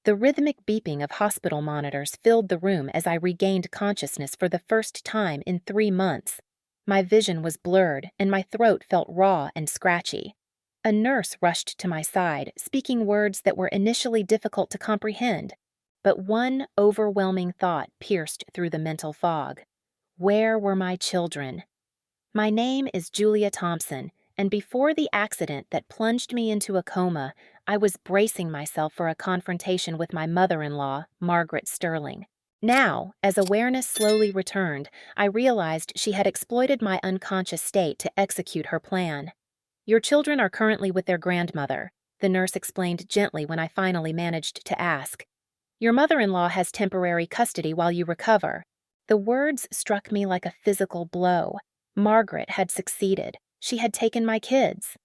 The rhythmic beeping of hospital monitors filled the room as I regained consciousness for the first time in 3 months. My vision was blurred and my throat felt raw and scratchy. A nurse rushed to my side, speaking words that were initially difficult to comprehend. But one overwhelming thought pierced through the mental fog. Where were my children? My name is Julia Thompson, and before the accident that plunged me into a coma, I was bracing myself for a confrontation with my mother-in-law, Margaret Sterling. Now, as awareness slowly returned, I realized she had exploited my unconscious state to execute her plan. Your children are currently with their grandmother, the nurse explained gently when I finally managed to ask. Your mother-in-law has temporary custody while you recover. The words struck me like a physical blow. Margaret had succeeded. She had taken my kids.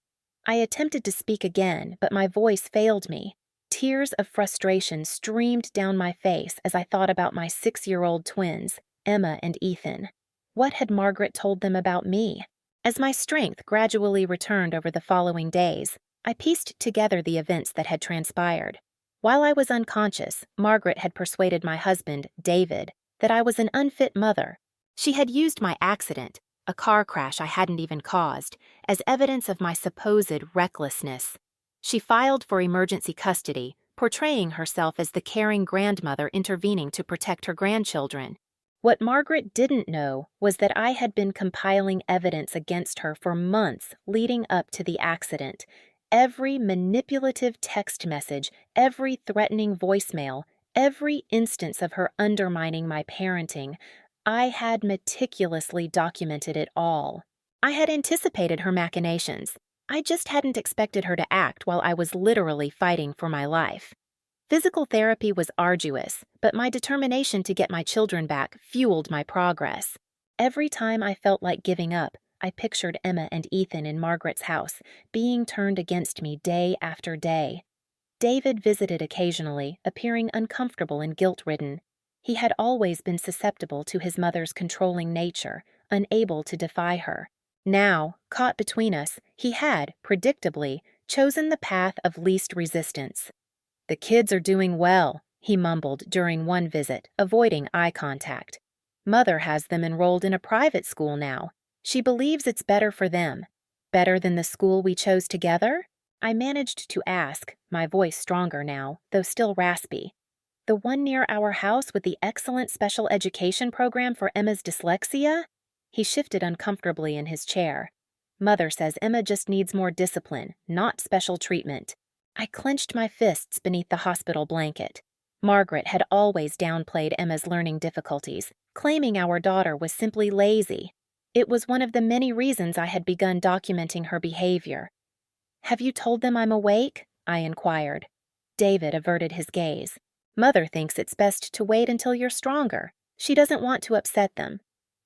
I attempted to speak again, but my voice failed me. Tears of frustration streamed down my face as I thought about my 6-year-old twins, Emma and Ethan. What had Margaret told them about me? As my strength gradually returned over the following days, I pieced together the events that had transpired. While I was unconscious, Margaret had persuaded my husband, David, that I was an unfit mother. She had used my accident, a car crash I hadn't even caused, as evidence of my supposed recklessness. She filed for emergency custody, portraying herself as the caring grandmother intervening to protect her grandchildren. What Margaret didn't know was that I had been compiling evidence against her for months leading up to the accident. Every manipulative text message, every threatening voicemail, every instance of her undermining my parenting, I had meticulously documented it all. I had anticipated her machinations. I just hadn't expected her to act while I was literally fighting for my life. Physical therapy was arduous, but my determination to get my children back fueled my progress. Every time I felt like giving up, I pictured Emma and Ethan in Margaret's house, being turned against me day after day. David visited occasionally, appearing uncomfortable and guilt-ridden. He had always been susceptible to his mother's controlling nature, unable to defy her. Now, caught between us, he had, predictably, chosen the path of least resistance. "The kids are doing well," he mumbled during one visit, avoiding eye contact. "Mother has them enrolled in a private school now. She believes it's better for them. Better than the school we chose together?" I managed to ask, my voice stronger now, though still raspy. "The one near our house with the excellent special education program for Emma's dyslexia?" He shifted uncomfortably in his chair. "Mother says Emma just needs more discipline, not special treatment." I clenched my fists beneath the hospital blanket. Margaret had always downplayed Emma's learning difficulties, claiming our daughter was simply lazy. It was one of the many reasons I had begun documenting her behavior. "Have you told them I'm awake?" I inquired. David averted his gaze. "Mother thinks it's best to wait until you're stronger. She doesn't want to upset them."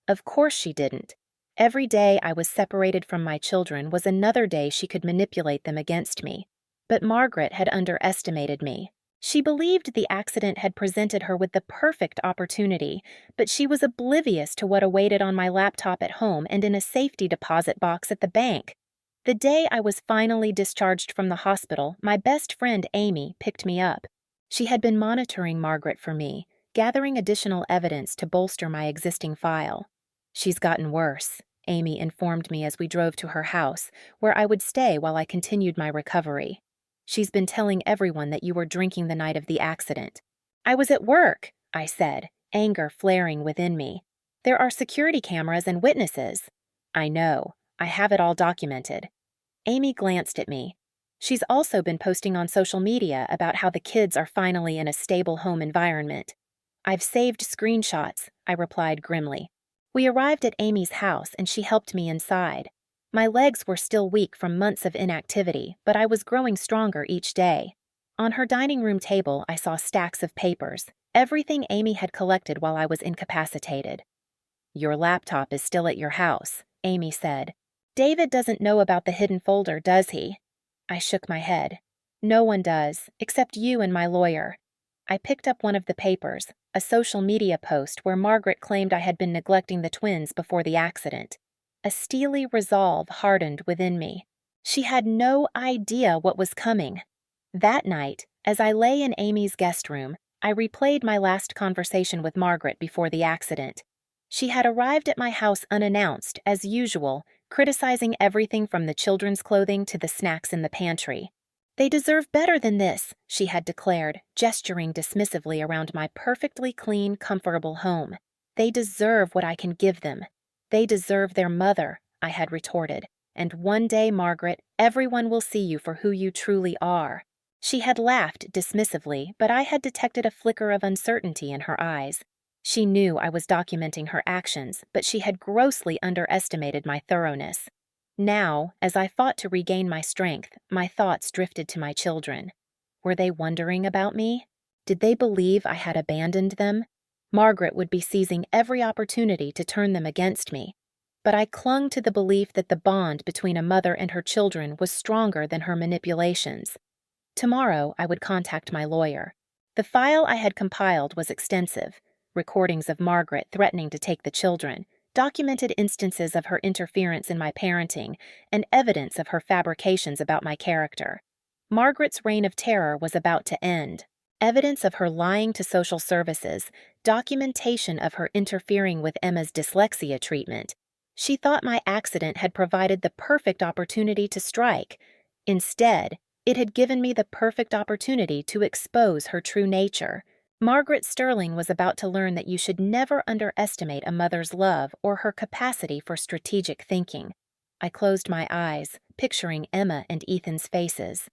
Of course she didn't. Every day I was separated from my children was another day she could manipulate them against me. But Margaret had underestimated me. She believed the accident had presented her with the perfect opportunity, but she was oblivious to what awaited on my laptop at home and in a safety deposit box at the bank. The day I was finally discharged from the hospital, my best friend Amy picked me up. She had been monitoring Margaret for me, gathering additional evidence to bolster my existing file. "She's gotten worse," Amy informed me as we drove to her house, where I would stay while I continued my recovery. "She's been telling everyone that you were drinking the night of the accident." "I was at work," I said, anger flaring within me. "There are security cameras and witnesses." "I know. I have it all documented." Amy glanced at me. "She's also been posting on social media about how the kids are finally in a stable home environment." "I've saved screenshots," I replied grimly. We arrived at Amy's house and she helped me inside. My legs were still weak from months of inactivity, but I was growing stronger each day. On her dining room table, I saw stacks of papers, everything Amy had collected while I was incapacitated. "Your laptop is still at your house," Amy said. "David doesn't know about the hidden folder, does he?" I shook my head. "No one does, except you and my lawyer." I picked up one of the papers, a social media post where Margaret claimed I had been neglecting the twins before the accident. A steely resolve hardened within me. She had no idea what was coming. That night, As I lay in Amy's guest room, I replayed my last conversation with Margaret before the accident. She had arrived at my house unannounced, as usual, criticizing everything from the children's clothing to the snacks in the pantry. "They deserve better than this," she had declared, gesturing dismissively around my perfectly clean, comfortable home. "They deserve what I can give them. They deserve their mother," I had retorted. "And one day, Margaret, everyone will see you for who you truly are." She had laughed dismissively, but I had detected a flicker of uncertainty in her eyes. She knew I was documenting her actions, but she had grossly underestimated my thoroughness. Now, as I fought to regain my strength, my thoughts drifted to my children. Were they wondering about me? Did they believe I had abandoned them? Margaret would be seizing every opportunity to turn them against me. But I clung to the belief that the bond between a mother and her children was stronger than her manipulations. Tomorrow, I would contact my lawyer. The file I had compiled was extensive: recordings of Margaret threatening to take the children, documented instances of her interference in my parenting, and evidence of her fabrications about my character. Margaret's reign of terror was about to end. Evidence of her lying to social services, documentation of her interfering with Emma's dyslexia treatment. She thought my accident had provided the perfect opportunity to strike. Instead, it had given me the perfect opportunity to expose her true nature. Margaret Sterling was about to learn that you should never underestimate a mother's love or her capacity for strategic thinking. I closed my eyes, picturing Emma and Ethan's faces.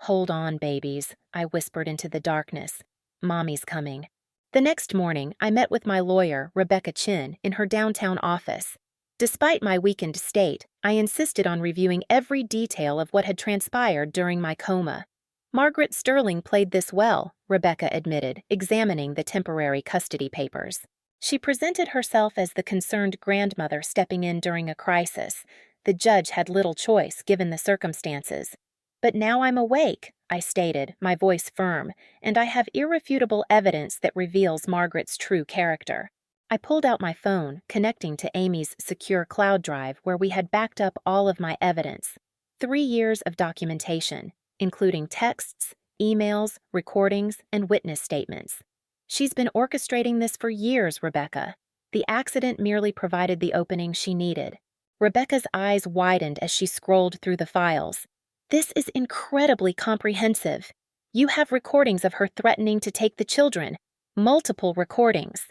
"Hold on, babies," I whispered into the darkness. "Mommy's coming." The next morning, I met with my lawyer, Rebecca Chin, in her downtown office. Despite my weakened state, I insisted on reviewing every detail of what had transpired during my coma. "Margaret Sterling played this well," Rebecca admitted, examining the temporary custody papers. "She presented herself as the concerned grandmother stepping in during a crisis. The judge had little choice, given the circumstances. But now I'm awake," I stated, my voice firm, "and I have irrefutable evidence that reveals Margaret's true character." I pulled out my phone, connecting to Amy's secure cloud drive where we had backed up all of my evidence. 3 years of documentation, including texts, emails, recordings, and witness statements. "She's been orchestrating this for years, Rebecca. The accident merely provided the opening she needed." Rebecca's eyes widened as she scrolled through the files. "This is incredibly comprehensive. You have recordings of her threatening to take the children, multiple recordings,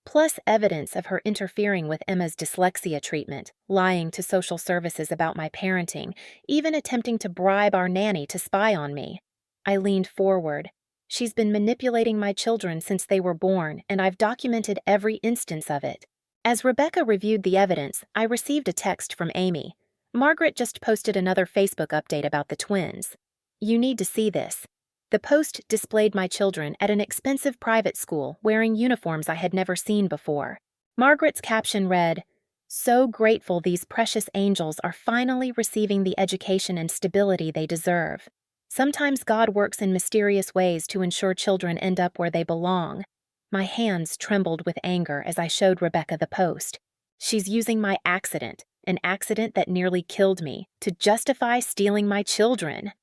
plus evidence of her interfering with Emma's dyslexia treatment, lying to social services about my parenting, even attempting to bribe our nanny to spy on me." I leaned forward. "She's been manipulating my children since they were born, and I've documented every instance of it." As Rebecca reviewed the evidence, I received a text from Amy. "Margaret just posted another Facebook update about the twins. You need to see this." The post displayed my children at an expensive private school wearing uniforms I had never seen before. Margaret's caption read, "So grateful these precious angels are finally receiving the education and stability they deserve. Sometimes God works in mysterious ways to ensure children end up where they belong." My hands trembled with anger as I showed Rebecca the post. "She's using my accident, an accident that nearly killed me, to justify stealing my children."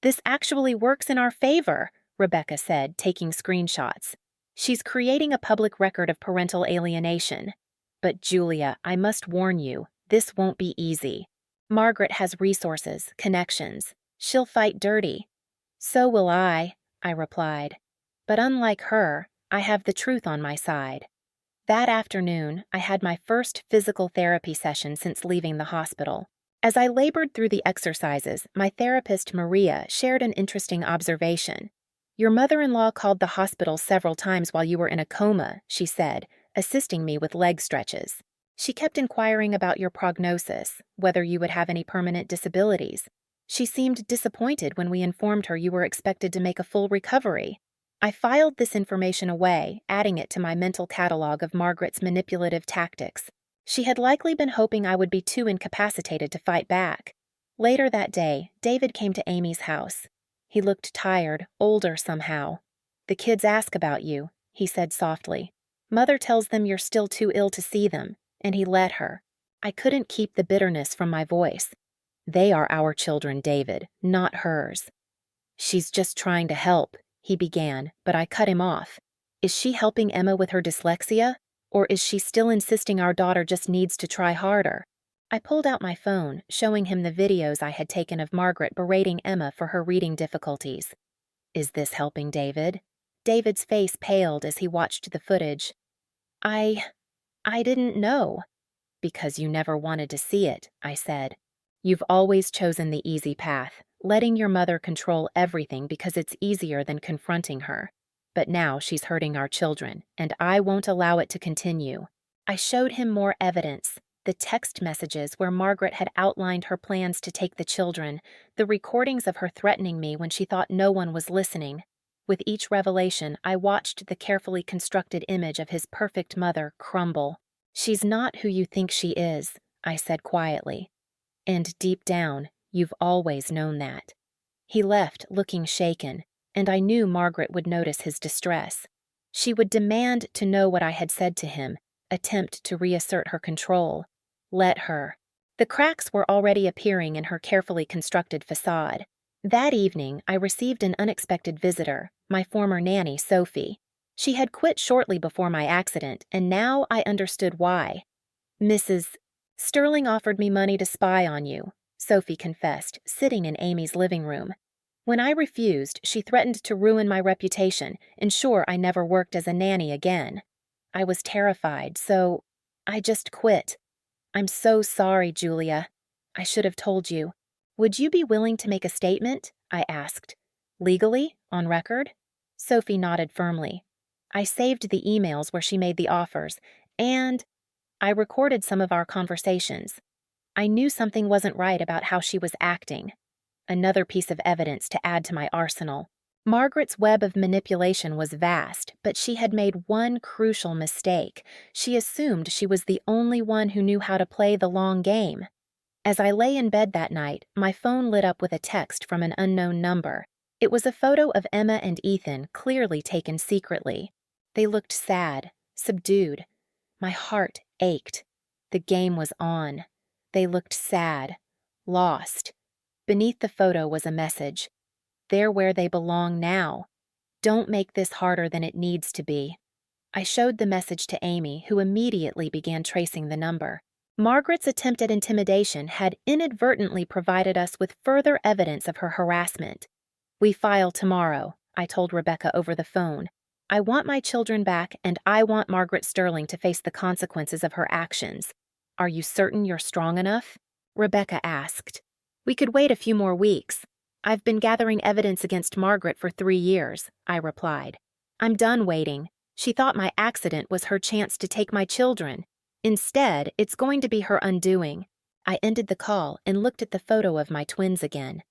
"This actually works in our favor," Rebecca said, taking screenshots. "She's creating a public record of parental alienation. But Julia, I must warn you, this won't be easy. Margaret has resources, connections. She'll fight dirty." "So will I," I replied. "But unlike her, I have the truth on my side." That afternoon, I had my first physical therapy session since leaving the hospital. As I labored through the exercises, my therapist, Maria, shared an interesting observation. "Your mother-in-law called the hospital several times while you were in a coma," she said, assisting me with leg stretches. "She kept inquiring about your prognosis, whether you would have any permanent disabilities. She seemed disappointed when we informed her you were expected to make a full recovery." I filed this information away, adding it to my mental catalog of Margaret's manipulative tactics. She had likely been hoping I would be too incapacitated to fight back. Later that day, David came to Amy's house. He looked tired, older somehow. "The kids ask about you," he said softly. "Mother tells them you're still too ill to see them," and he let her. I couldn't keep the bitterness from my voice. "They are our children, David, not hers." "She's just trying to help," he began, but I cut him off. "Is she helping Emma with her dyslexia? Or is she still insisting our daughter just needs to try harder?" I pulled out my phone, showing him the videos I had taken of Margaret berating Emma for her reading difficulties. "Is this helping David?" David's face paled as he watched the footage. I didn't know." "Because you never wanted to see it," I said. "You've always chosen the easy path, letting your mother control everything because it's easier than confronting her. But now she's hurting our children, and I won't allow it to continue." I showed him more evidence, the text messages where Margaret had outlined her plans to take the children, the recordings of her threatening me when she thought no one was listening. With each revelation, I watched the carefully constructed image of his perfect mother crumble. "She's not who you think she is," I said quietly. "And deep down, you've always known that." He left, looking shaken, and I knew Margaret would notice his distress. She would demand to know what I had said to him, attempt to reassert her control. Let her. The cracks were already appearing in her carefully constructed facade. That evening, I received an unexpected visitor, my former nanny, Sophie. She had quit shortly before my accident, and now I understood why. "Mrs. Sterling offered me money to spy on you," Sophie confessed, sitting in Amy's living room. "When I refused, she threatened to ruin my reputation, ensure I never worked as a nanny again. I was terrified, so I just quit. I'm so sorry, Julia. I should have told you. Would you be willing to make a statement?" I asked. "Legally? On record?" Sophie nodded firmly. I saved the emails where she made the offers, and I recorded some of our conversations. I knew something wasn't right about how she was acting. Another piece of evidence to add to my arsenal. Margaret's web of manipulation was vast, but she had made one crucial mistake. She assumed she was the only one who knew how to play the long game. As I lay in bed that night, my phone lit up with a text from an unknown number. It was a photo of Emma and Ethan, clearly taken secretly. They looked sad, subdued. My heart ached. The game was on. They looked sad, lost. Beneath the photo was a message. "They're where they belong now. Don't make this harder than it needs to be." I showed the message to Amy, who immediately began tracing the number. Margaret's attempt at intimidation had inadvertently provided us with further evidence of her harassment. "We file tomorrow," I told Rebecca over the phone. "I want my children back, and I want Margaret Sterling to face the consequences of her actions." "Are you certain you're strong enough?" Rebecca asked. "We could wait a few more weeks. I've been gathering evidence against Margaret for 3 years, I replied. "I'm done waiting. She thought my accident was her chance to take my children. Instead, it's going to be her undoing." I ended the call and looked at the photo of my twins again.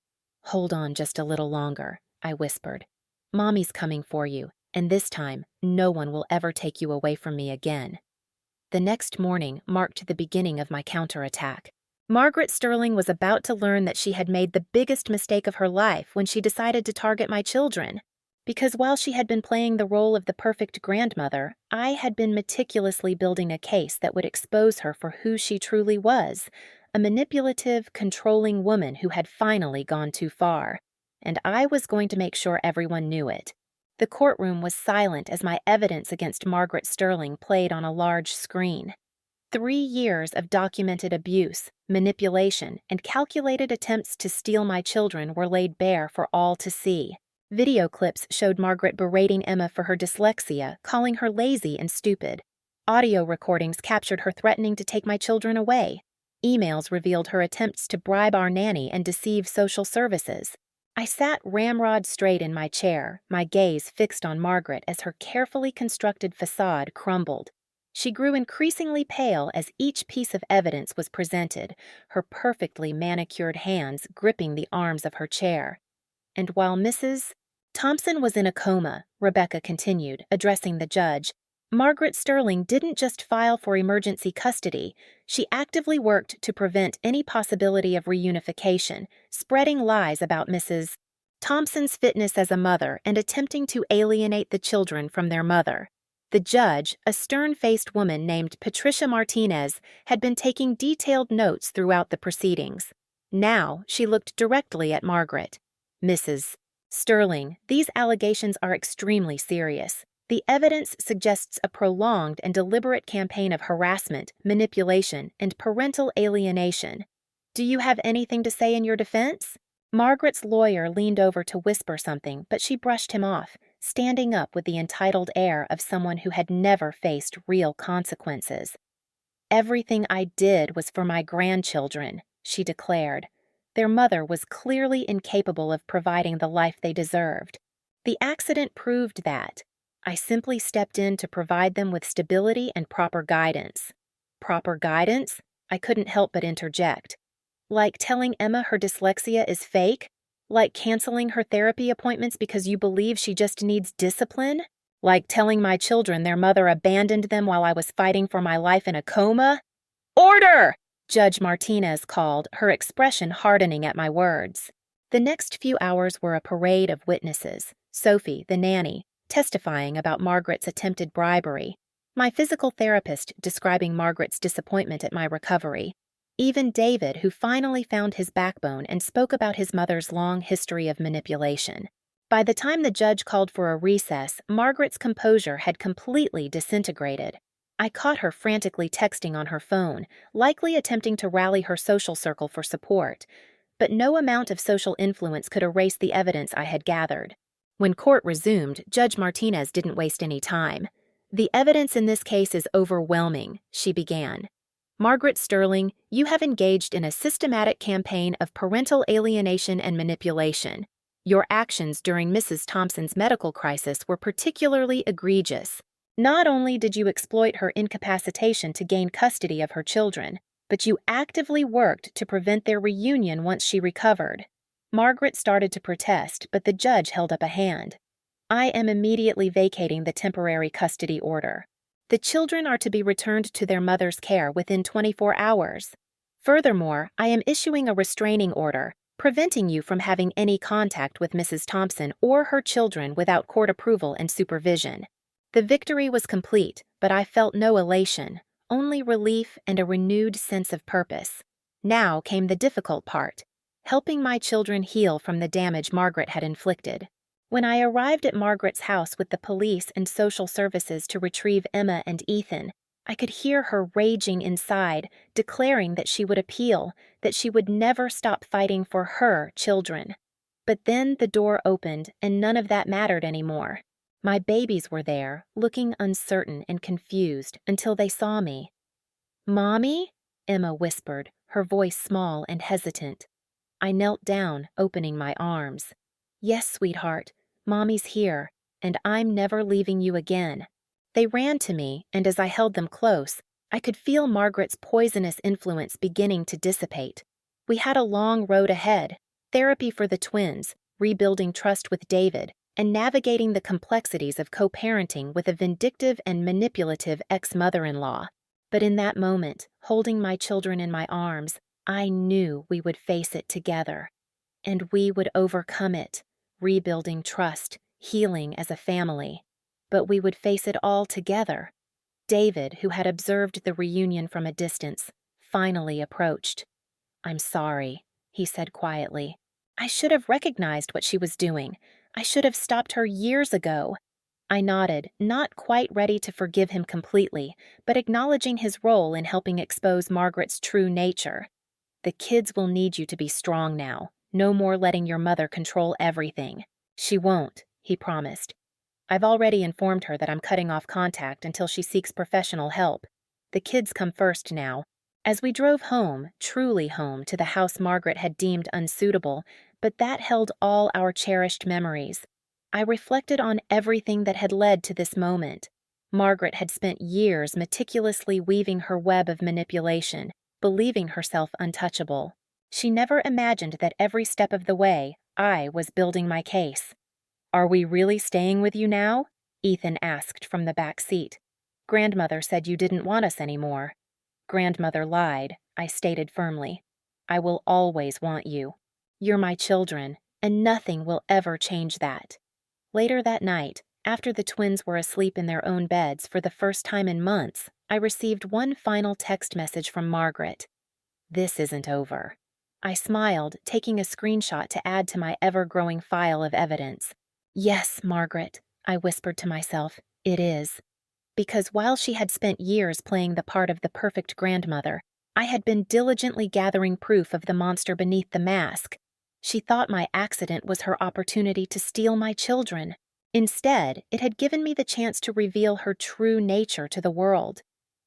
"Hold on just a little longer," I whispered. "Mommy's coming for you, and this time, no one will ever take you away from me again." The next morning marked the beginning of my counterattack. Margaret Sterling was about to learn that she had made the biggest mistake of her life when she decided to target my children. Because while she had been playing the role of the perfect grandmother, I had been meticulously building a case that would expose her for who she truly was, a manipulative, controlling woman who had finally gone too far. And I was going to make sure everyone knew it. The courtroom was silent as my evidence against Margaret Sterling played on a large screen. 3 years of documented abuse, manipulation, and calculated attempts to steal my children were laid bare for all to see. Video clips showed Margaret berating Emma for her dyslexia, calling her lazy and stupid. Audio recordings captured her threatening to take my children away. Emails revealed her attempts to bribe our nanny and deceive social services. I sat ramrod straight in my chair, my gaze fixed on Margaret as her carefully constructed facade crumbled. She grew increasingly pale as each piece of evidence was presented, her perfectly manicured hands gripping the arms of her chair. And while Mrs. Thompson was in a coma, Rebecca continued, addressing the judge, Margaret Sterling didn't just file for emergency custody, she actively worked to prevent any possibility of reunification, spreading lies about Mrs. Thompson's fitness as a mother and attempting to alienate the children from their mother. The judge, a stern-faced woman named Patricia Martinez, had been taking detailed notes throughout the proceedings. Now she looked directly at Margaret. "Mrs. Sterling, these allegations are extremely serious. The evidence suggests a prolonged and deliberate campaign of harassment, manipulation, and parental alienation. Do you have anything to say in your defense? Margaret's lawyer leaned over to whisper something, but she brushed him off, standing up with the entitled air of someone who had never faced real consequences. Everything I did was for my grandchildren, she declared. Their mother was clearly incapable of providing the life they deserved. The accident proved that. I simply stepped in to provide them with stability and proper guidance. Proper guidance? I couldn't help but interject. Like telling Emma her dyslexia is fake? Like canceling her therapy appointments because you believe she just needs discipline? Like telling my children their mother abandoned them while I was fighting for my life in a coma? Order! Judge Martinez called, her expression hardening at my words. The next few hours were a parade of witnesses. Sophie, the nanny, testifying about Margaret's attempted bribery. My physical therapist describing Margaret's disappointment at my recovery. Even David, who finally found his backbone and spoke about his mother's long history of manipulation. By the time the judge called for a recess, Margaret's composure had completely disintegrated. I caught her frantically texting on her phone, likely attempting to rally her social circle for support. But no amount of social influence could erase the evidence I had gathered. When court resumed, Judge Martinez didn't waste any time. The evidence in this case is overwhelming, she began. Margaret Sterling, you have engaged in a systematic campaign of parental alienation and manipulation. Your actions during Mrs. Thompson's medical crisis were particularly egregious. Not only did you exploit her incapacitation to gain custody of her children, but you actively worked to prevent their reunion once she recovered. Margaret started to protest, but the judge held up a hand. I am immediately vacating the temporary custody order. The children are to be returned to their mother's care within 24 hours. Furthermore, I am issuing a restraining order, preventing you from having any contact with Mrs. Thompson or her children without court approval and supervision. The victory was complete, but I felt no elation, only relief and a renewed sense of purpose. Now came the difficult part, helping my children heal from the damage Margaret had inflicted. When I arrived at Margaret's house with the police and social services to retrieve Emma and Ethan, I could hear her raging inside, declaring that she would appeal, that she would never stop fighting for her children. But then the door opened, and none of that mattered anymore. My babies were there, looking uncertain and confused until they saw me. "Mommy?" Emma whispered, her voice small and hesitant. I knelt down, opening my arms. "Yes, sweetheart, Mommy's here, and I'm never leaving you again." They ran to me, and as I held them close, I could feel Margaret's poisonous influence beginning to dissipate. We had a long road ahead, therapy for the twins, rebuilding trust with David, and navigating the complexities of co-parenting with a vindictive and manipulative ex-mother-in-law. But in that moment, holding my children in my arms, I knew we would face it together. And we would overcome it, rebuilding trust, healing as a family. But we would face it all together. David, who had observed the reunion from a distance, finally approached. "I'm sorry," he said quietly. "I should have recognized what she was doing. I should have stopped her years ago." I nodded, not quite ready to forgive him completely, but acknowledging his role in helping expose Margaret's true nature. "The kids will need you to be strong now. No more letting your mother control everything." "She won't," he promised. "I've already informed her that I'm cutting off contact until she seeks professional help. The kids come first now." As we drove home, truly home, to the house Margaret had deemed unsuitable, but that held all our cherished memories, I reflected on everything that had led to this moment. Margaret had spent years meticulously weaving her web of manipulation, believing herself untouchable. She never imagined that every step of the way, I was building my case. "Are we really staying with you now?" Ethan asked from the back seat. "Grandmother said you didn't want us anymore." "Grandmother lied," I stated firmly. "I will always want you. You're my children, and nothing will ever change that." Later that night, after the twins were asleep in their own beds for the first time in months, I received one final text message from Margaret. "This isn't over." I smiled, taking a screenshot to add to my ever-growing file of evidence. Yes, Margaret, I whispered to myself, it is. Because while she had spent years playing the part of the perfect grandmother, I had been diligently gathering proof of the monster beneath the mask. She thought my accident was her opportunity to steal my children. Instead, it had given me the chance to reveal her true nature to the world.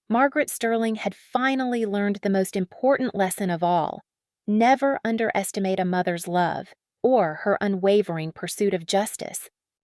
Margaret Sterling had finally learned the most important lesson of all. Never underestimate a mother's love or her unwavering pursuit of justice.